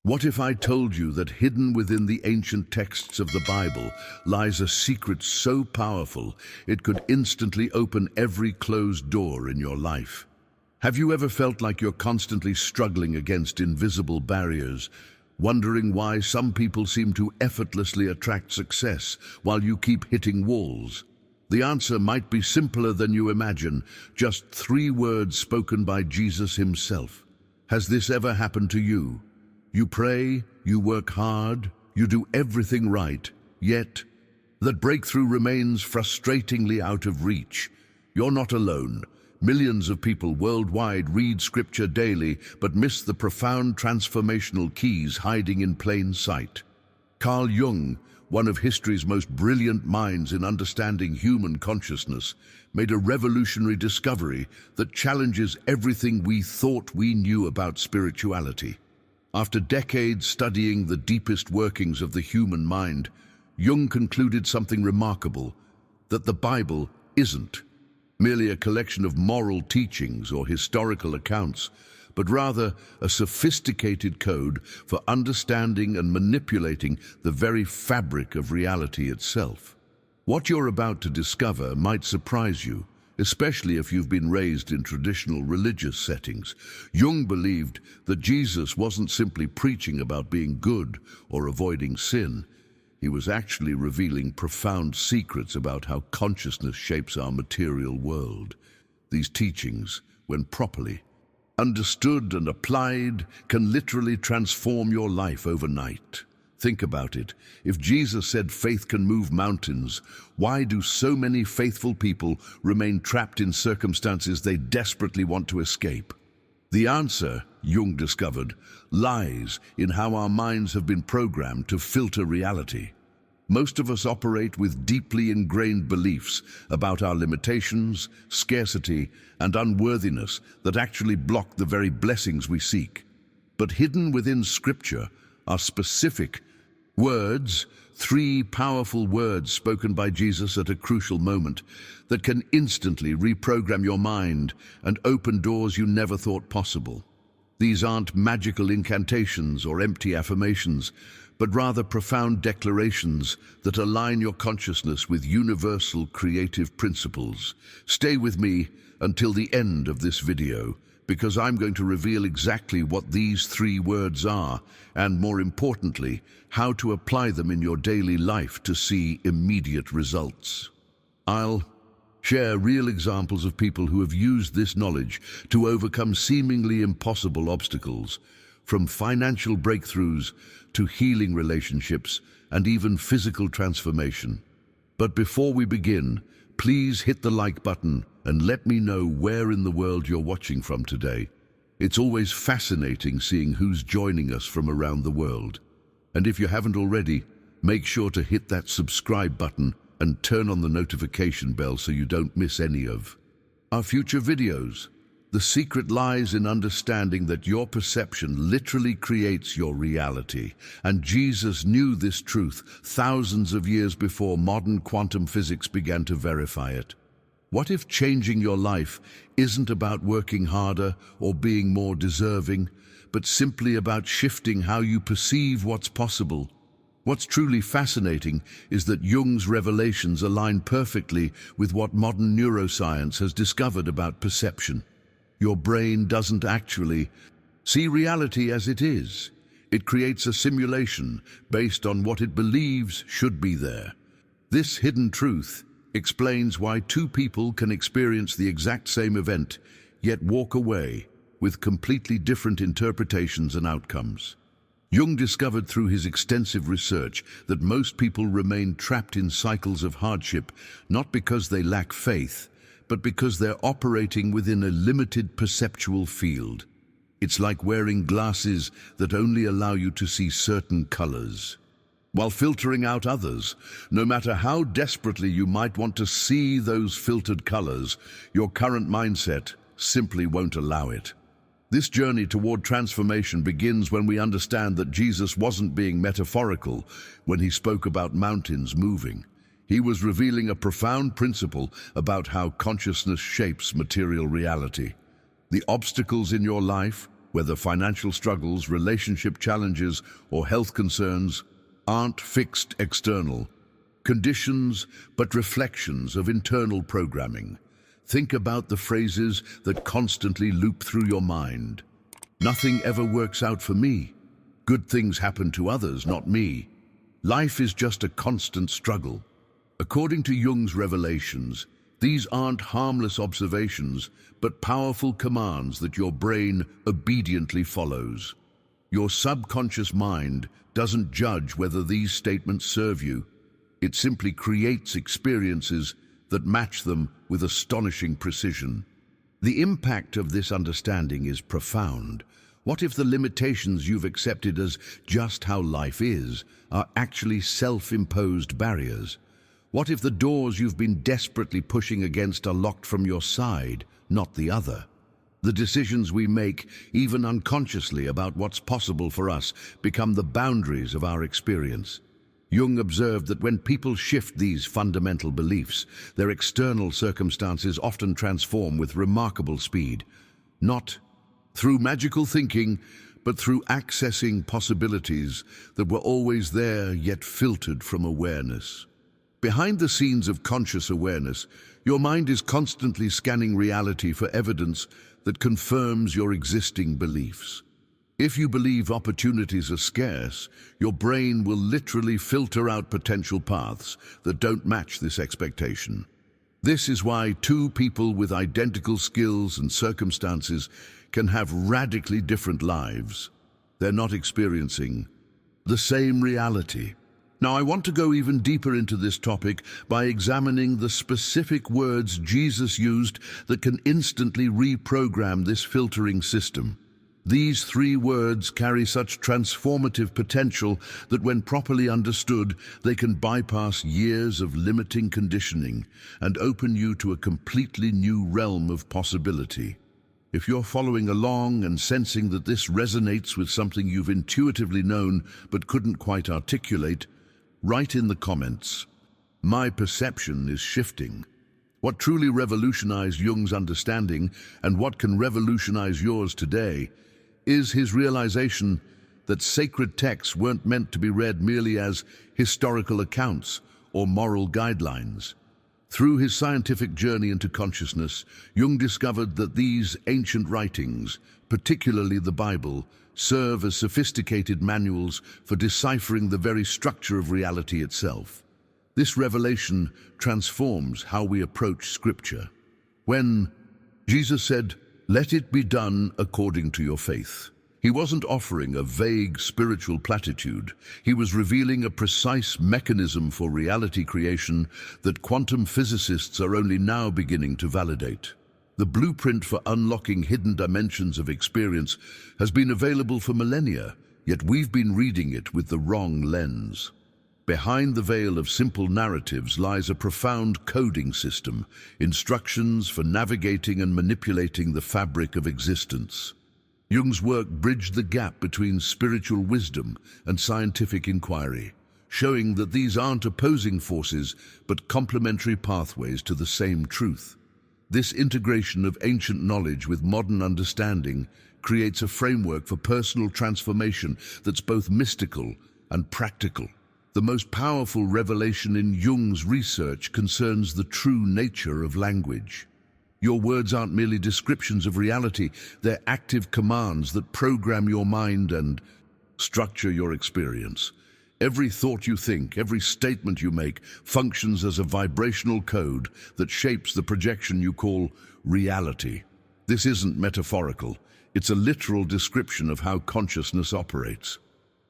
What if I told you that hidden within the ancient texts of the Bible lies a secret so powerful it could instantly open every closed door in your life? Have you ever felt like you're constantly struggling against invisible barriers, wondering why some people seem to effortlessly attract success while you keep hitting walls? The answer might be simpler than you imagine, just 3 words spoken by Jesus himself. Has this ever happened to you? You pray, you work hard, you do everything right, yet that breakthrough remains frustratingly out of reach. You're not alone. Millions of people worldwide read scripture daily but miss the profound transformational keys hiding in plain sight. Carl Jung, one of history's most brilliant minds in understanding human consciousness, made a revolutionary discovery that challenges everything we thought we knew about spirituality. After decades studying the deepest workings of the human mind, Jung concluded something remarkable: that the Bible isn't merely a collection of moral teachings or historical accounts, but rather a sophisticated code for understanding and manipulating the very fabric of reality itself. What you're about to discover might surprise you, especially if you've been raised in traditional religious settings. Jung believed that Jesus wasn't simply preaching about being good or avoiding sin. He was actually revealing profound secrets about how consciousness shapes our material world. These teachings, when properly understood and applied, can literally transform your life overnight. Think about it. If Jesus said faith can move mountains, why do so many faithful people remain trapped in circumstances they desperately want to escape? The answer, Jung discovered, lies in how our minds have been programmed to filter reality. Most of us operate with deeply ingrained beliefs about our limitations, scarcity, and unworthiness that actually block the very blessings we seek. But hidden within Scripture are specific words, 3 powerful words spoken by Jesus at a crucial moment that can instantly reprogram your mind and open doors you never thought possible. These aren't magical incantations or empty affirmations, but rather profound declarations that align your consciousness with universal creative principles. Stay with me until the end of this video, because I'm going to reveal exactly what these 3 words are, and more importantly, how to apply them in your daily life to see immediate results. I'll share real examples of people who have used this knowledge to overcome seemingly impossible obstacles, from financial breakthroughs to healing relationships and even physical transformation. But before we begin, please hit the like button and let me know where in the world you're watching from today. It's always fascinating seeing who's joining us from around the world. And if you haven't already, make sure to hit that subscribe button and turn on the notification bell so you don't miss any of our future videos. The secret lies in understanding that your perception literally creates your reality, and Jesus knew this truth thousands of years before modern quantum physics began to verify it. What if changing your life isn't about working harder or being more deserving, but simply about shifting how you perceive what's possible? What's truly fascinating is that Jung's revelations align perfectly with what modern neuroscience has discovered about perception. Your brain doesn't actually see reality as it is. It creates a simulation based on what it believes should be there. This hidden truth explains why 2 people can experience the exact same event, yet walk away with completely different interpretations and outcomes. Jung discovered through his extensive research that most people remain trapped in cycles of hardship, not because they lack faith, but because they're operating within a limited perceptual field. It's like wearing glasses that only allow you to see certain colors, while filtering out others. No matter how desperately you might want to see those filtered colors, your current mindset simply won't allow it. This journey toward transformation begins when we understand that Jesus wasn't being metaphorical when he spoke about mountains moving. He was revealing a profound principle about how consciousness shapes material reality. The obstacles in your life, whether financial struggles, relationship challenges, or health concerns, aren't fixed external conditions, but reflections of internal programming. Think about the phrases that constantly loop through your mind. Nothing ever works out for me. Good things happen to others, not me. Life is just a constant struggle. According to Jung's revelations, these aren't harmless observations, but powerful commands that your brain obediently follows. Your subconscious mind doesn't judge whether these statements serve you. It simply creates experiences that match them with astonishing precision. The impact of this understanding is profound. What if the limitations you've accepted as just how life is are actually self-imposed barriers? What if the doors you've been desperately pushing against are locked from your side, not the other? The decisions we make, even unconsciously, about what's possible for us become the boundaries of our experience. Jung observed that when people shift these fundamental beliefs, their external circumstances often transform with remarkable speed. Not through magical thinking, but through accessing possibilities that were always there yet filtered from awareness. Behind the scenes of conscious awareness, your mind is constantly scanning reality for evidence that confirms your existing beliefs. If you believe opportunities are scarce, your brain will literally filter out potential paths that don't match this expectation. This is why two people with identical skills and circumstances can have radically different lives. They're not experiencing the same reality. Now, I want to go even deeper into this topic by examining the specific words Jesus used that can instantly reprogram this filtering system. These three words carry such transformative potential that when properly understood, they can bypass years of limiting conditioning and open you to a completely new realm of possibility. If you're following along and sensing that this resonates with something you've intuitively known but couldn't quite articulate, write in the comments, "My perception is shifting." What truly revolutionized Jung's understanding and what can revolutionize yours today is his realization that sacred texts weren't meant to be read merely as historical accounts or moral guidelines. Through his scientific journey into consciousness, Jung discovered that these ancient writings, particularly the Bible, serve as sophisticated manuals for deciphering the very structure of reality itself. This revelation transforms how we approach Scripture. When Jesus said, "Let it be done according to your faith," he wasn't offering a vague spiritual platitude. He was revealing a precise mechanism for reality creation that quantum physicists are only now beginning to validate. The blueprint for unlocking hidden dimensions of experience has been available for millennia, yet we've been reading it with the wrong lens. Behind the veil of simple narratives lies a profound coding system, instructions for navigating and manipulating the fabric of existence. Jung's work bridged the gap between spiritual wisdom and scientific inquiry, showing that these aren't opposing forces but complementary pathways to the same truth. This integration of ancient knowledge with modern understanding creates a framework for personal transformation that's both mystical and practical. The most powerful revelation in Jung's research concerns the true nature of language. Your words aren't merely descriptions of reality, they're active commands that program your mind and structure your experience. Every thought you think, every statement you make, functions as a vibrational code that shapes the projection you call reality. This isn't metaphorical, it's a literal description of how consciousness operates.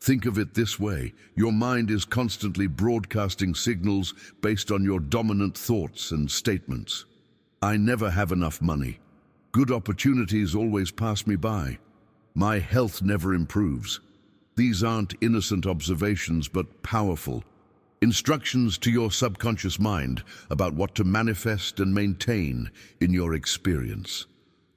Think of it this way: your mind is constantly broadcasting signals based on your dominant thoughts and statements. I never have enough money. Good opportunities always pass me by. My health never improves. These aren't innocent observations, but powerful instructions to your subconscious mind about what to manifest and maintain in your experience.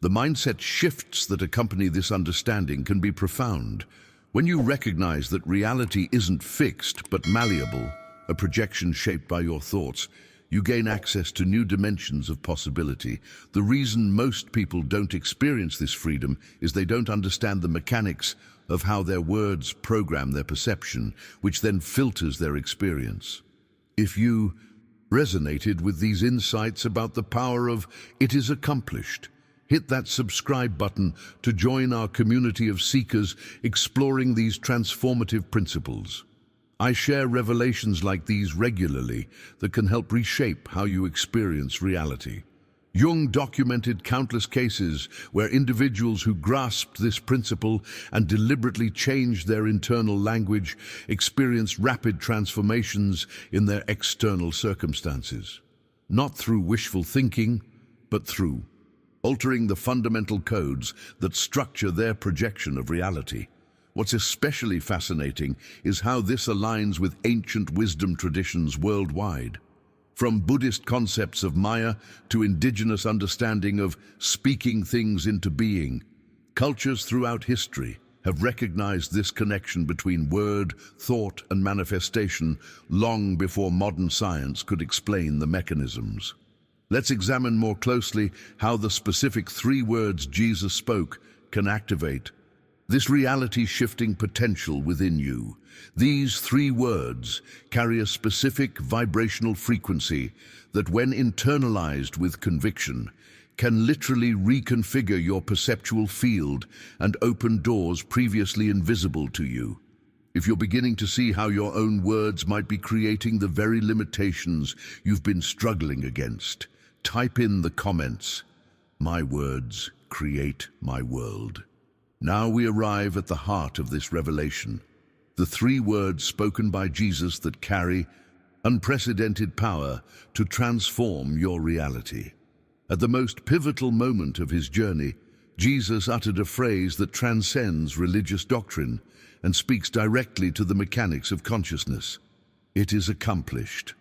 The mindset shifts that accompany this understanding can be profound. When you recognize that reality isn't fixed but malleable, a projection shaped by your thoughts, You gain access to new dimensions of possibility. The reason most people don't experience this freedom is they don't understand the mechanics of how their words program their perception, which then filters their experience. If you resonated with these insights about the power of "it is accomplished," hit that subscribe button to join our community of seekers exploring these transformative principles. I share revelations like these regularly that can help reshape how you experience reality. Jung documented countless cases where individuals who grasped this principle and deliberately changed their internal language experienced rapid transformations in their external circumstances. Not through wishful thinking, but through altering the fundamental codes that structure their projection of reality. What's especially fascinating is how this aligns with ancient wisdom traditions worldwide. From Buddhist concepts of Maya to indigenous understanding of speaking things into being, cultures throughout history have recognized this connection between word, thought, and manifestation long before modern science could explain the mechanisms. Let's examine more closely how the specific 3 words Jesus spoke can activate this reality-shifting potential within you. These 3 words carry a specific vibrational frequency that, when internalized with conviction, can literally reconfigure your perceptual field and open doors previously invisible to you. If you're beginning to see how your own words might be creating the very limitations you've been struggling against, type in the comments, "My words create my world." Now we arrive at the heart of this revelation, the 3 words spoken by Jesus that carry unprecedented power to transform your reality. At the most pivotal moment of his journey, Jesus uttered a phrase that transcends religious doctrine and speaks directly to the mechanics of consciousness. "It is accomplished."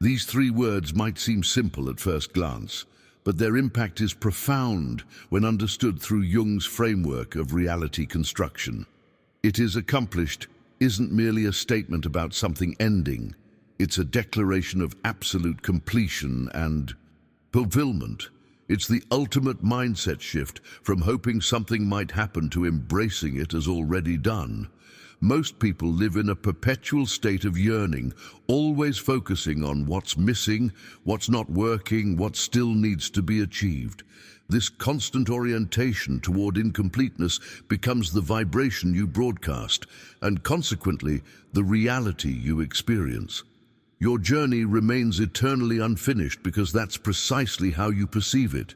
These 3 words might seem simple at first glance, but their impact is profound when understood through Jung's framework of reality construction. "It is accomplished" isn't merely a statement about something ending. It's a declaration of absolute completion and fulfillment. It's the ultimate mindset shift from hoping something might happen to embracing it as already done. Most people live in a perpetual state of yearning, always focusing on what's missing, what's not working, what still needs to be achieved. This constant orientation toward incompleteness becomes the vibration you broadcast, and consequently, the reality you experience. Your journey remains eternally unfinished because that's precisely how you perceive it.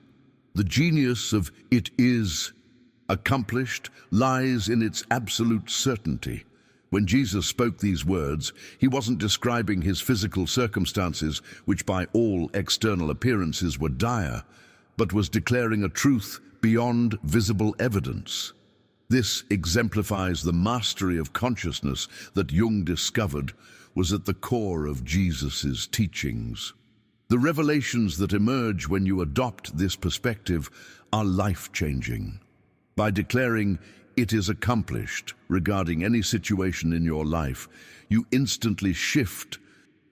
The genius of "it is accomplished" lies in its absolute certainty. When Jesus spoke these words, he wasn't describing his physical circumstances, which by all external appearances were dire, but was declaring a truth beyond visible evidence. This exemplifies the mastery of consciousness that Jung discovered was at the core of Jesus' teachings. The revelations that emerge when you adopt this perspective are life-changing. By declaring "it is accomplished" regarding any situation in your life, you instantly shift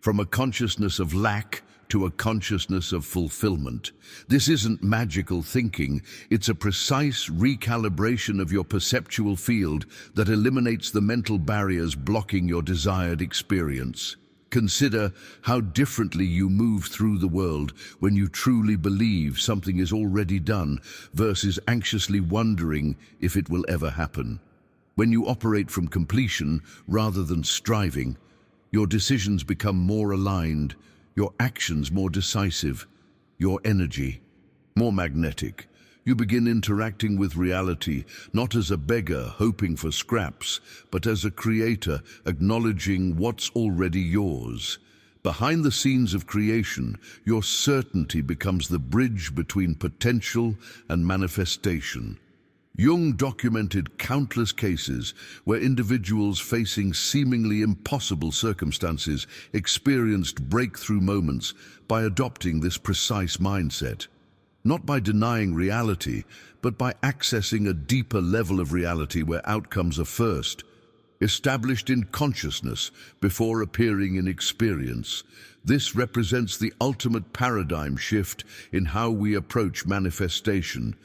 from a consciousness of lack to a consciousness of fulfillment. This isn't magical thinking, it's a precise recalibration of your perceptual field that eliminates the mental barriers blocking your desired experience. Consider how differently you move through the world when you truly believe something is already done versus anxiously wondering if it will ever happen. When you operate from completion rather than striving, your decisions become more aligned, your actions more decisive, your energy more magnetic. You begin interacting with reality not as a beggar hoping for scraps, but as a creator acknowledging what's already yours. Behind the scenes of creation, your certainty becomes the bridge between potential and manifestation. Jung documented countless cases where individuals facing seemingly impossible circumstances experienced breakthrough moments by adopting this precise mindset. Not by denying reality, but by accessing a deeper level of reality where outcomes are first. established in consciousness before appearing in experience. This represents the ultimate paradigm shift in how we approach manifestation.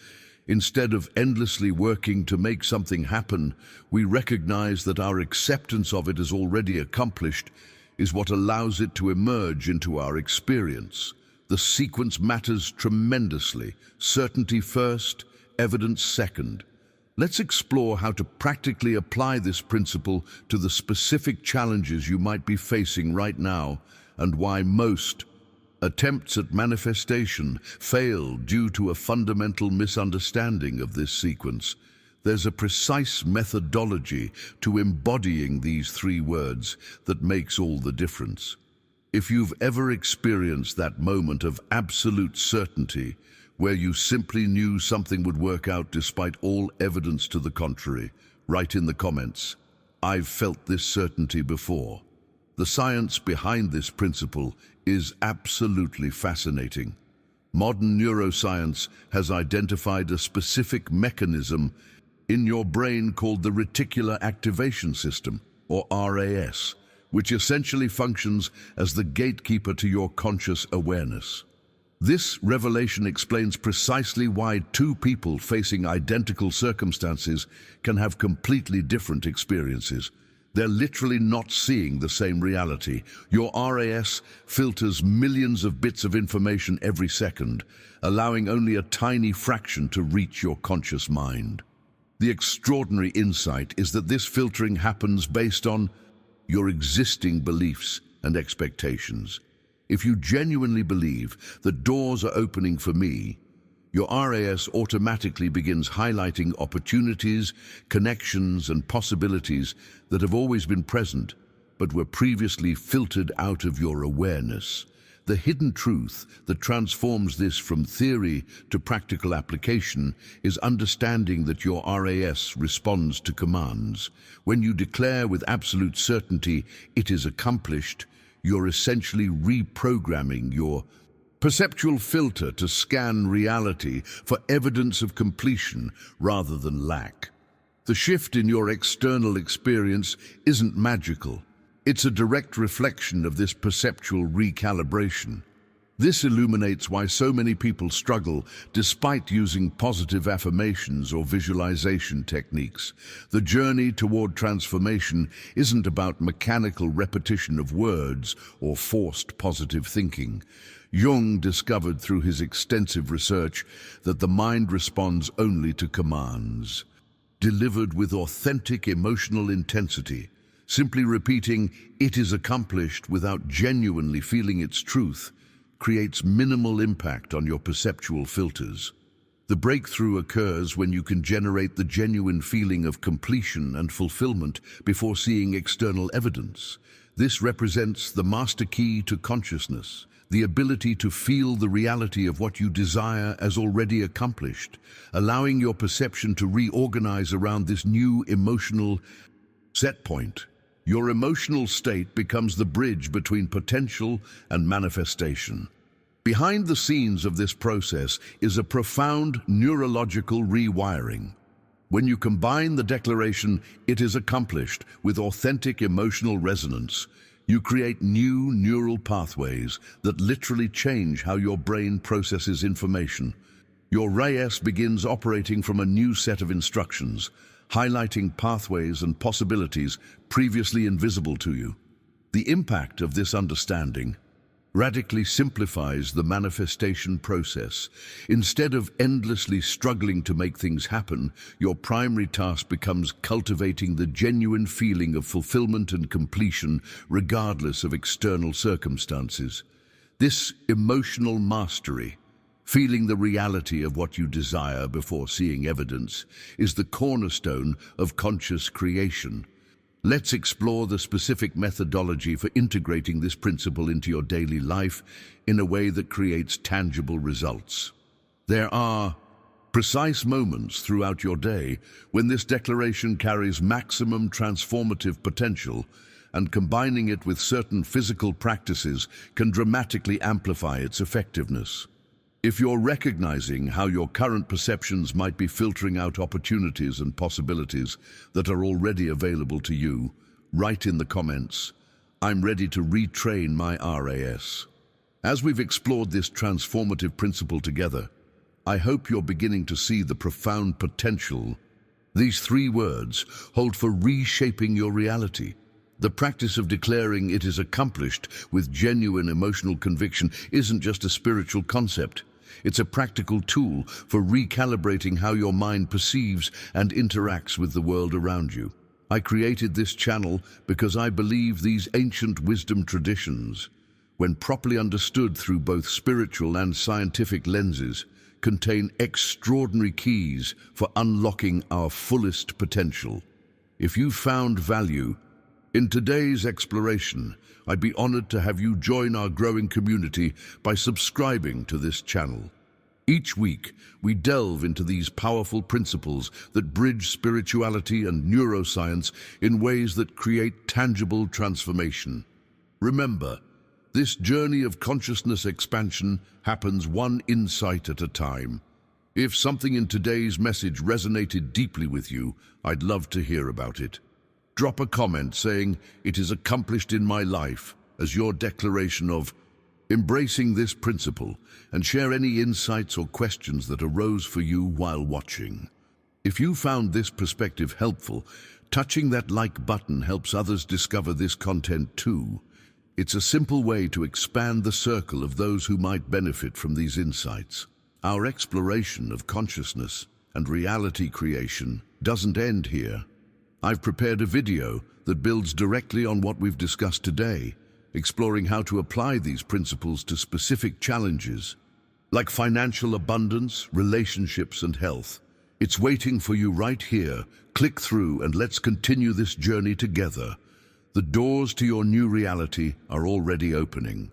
Instead of endlessly working to make something happen, we recognize that our acceptance of it as already accomplished is what allows it to emerge into our experience. The sequence matters tremendously. Certainty first, evidence second. Let's explore how to practically apply this principle to the specific challenges you might be facing right now, and why most attempts at manifestation fail due to a fundamental misunderstanding of this sequence. There's a precise methodology to embodying these three words that makes all the difference. If you've ever experienced that moment of absolute certainty, where you simply knew something would work out despite all evidence to the contrary, write in the comments, "I've felt this certainty before." The science behind this principle is absolutely fascinating. Modern neuroscience has identified a specific mechanism in your brain called the reticular activation system, or RAS, which essentially functions as the gatekeeper to your conscious awareness. This revelation explains precisely why two people facing identical circumstances can have completely different experiences. They're literally not seeing the same reality. Your RAS filters millions of bits of information every second, allowing only a tiny fraction to reach your conscious mind. The extraordinary insight is that this filtering happens based on your existing beliefs and expectations. If you genuinely believe that doors are opening for me, your RAS automatically begins highlighting opportunities, connections, and possibilities that have always been present, but were previously filtered out of your awareness. The hidden truth that transforms this from theory to practical application is understanding that your RAS responds to commands. When you declare with absolute certainty, "It is accomplished," you're essentially reprogramming your perceptual filter to scan reality for evidence of completion rather than lack. The shift in your external experience isn't magical. It's a direct reflection of this perceptual recalibration. This illuminates why so many people struggle despite using positive affirmations or visualization techniques. The journey toward transformation isn't about mechanical repetition of words or forced positive thinking. Jung discovered through his extensive research that the mind responds only to commands, delivered with authentic emotional intensity. Simply repeating, "It is accomplished," without genuinely feeling its truth creates minimal impact on your perceptual filters. The breakthrough occurs when you can generate the genuine feeling of completion and fulfillment before seeing external evidence. This represents the master key to consciousness, the ability to feel the reality of what you desire as already accomplished, allowing your perception to reorganize around this new emotional set point. Your emotional state becomes the bridge between potential and manifestation. Behind the scenes of this process is a profound neurological rewiring. When you combine the declaration, "It is accomplished," with authentic emotional resonance, you create new neural pathways that literally change how your brain processes information. Your RAS begins operating from a new set of instructions, highlighting pathways and possibilities previously invisible to you. The impact of this understanding radically simplifies the manifestation process. Instead of endlessly struggling to make things happen, your primary task becomes cultivating the genuine feeling of fulfillment and completion regardless of external circumstances. This emotional mastery, feeling the reality of what you desire before seeing evidence, is the cornerstone of conscious creation. Let's explore the specific methodology for integrating this principle into your daily life in a way that creates tangible results. There are precise moments throughout your day when this declaration carries maximum transformative potential, and combining it with certain physical practices can dramatically amplify its effectiveness. If you're recognizing how your current perceptions might be filtering out opportunities and possibilities that are already available to you, write in the comments, "I'm ready to retrain my RAS." As we've explored this transformative principle together, I hope you're beginning to see the profound potential these 3 words hold for reshaping your reality. The practice of declaring it is accomplished with genuine emotional conviction isn't just a spiritual concept. It's a practical tool for recalibrating how your mind perceives and interacts with the world around you. I created this channel because I believe these ancient wisdom traditions, when properly understood through both spiritual and scientific lenses, contain extraordinary keys for unlocking our fullest potential. If you found value in today's exploration, I'd be honored to have you join our growing community by subscribing to this channel. Each week, we delve into these powerful principles that bridge spirituality and neuroscience in ways that create tangible transformation. Remember, this journey of consciousness expansion happens one insight at a time. If something in today's message resonated deeply with you, I'd love to hear about it. Drop a comment saying, "It is accomplished in my life," as your declaration of embracing this principle, and share any insights or questions that arose for you while watching. If you found this perspective helpful, touching that like button helps others discover this content too. It's a simple way to expand the circle of those who might benefit from these insights. Our exploration of consciousness and reality creation doesn't end here. I've prepared a video that builds directly on what we've discussed today, exploring how to apply these principles to specific challenges, like financial abundance, relationships, and health. It's waiting for you right here. Click through and let's continue this journey together. The doors to your new reality are already opening.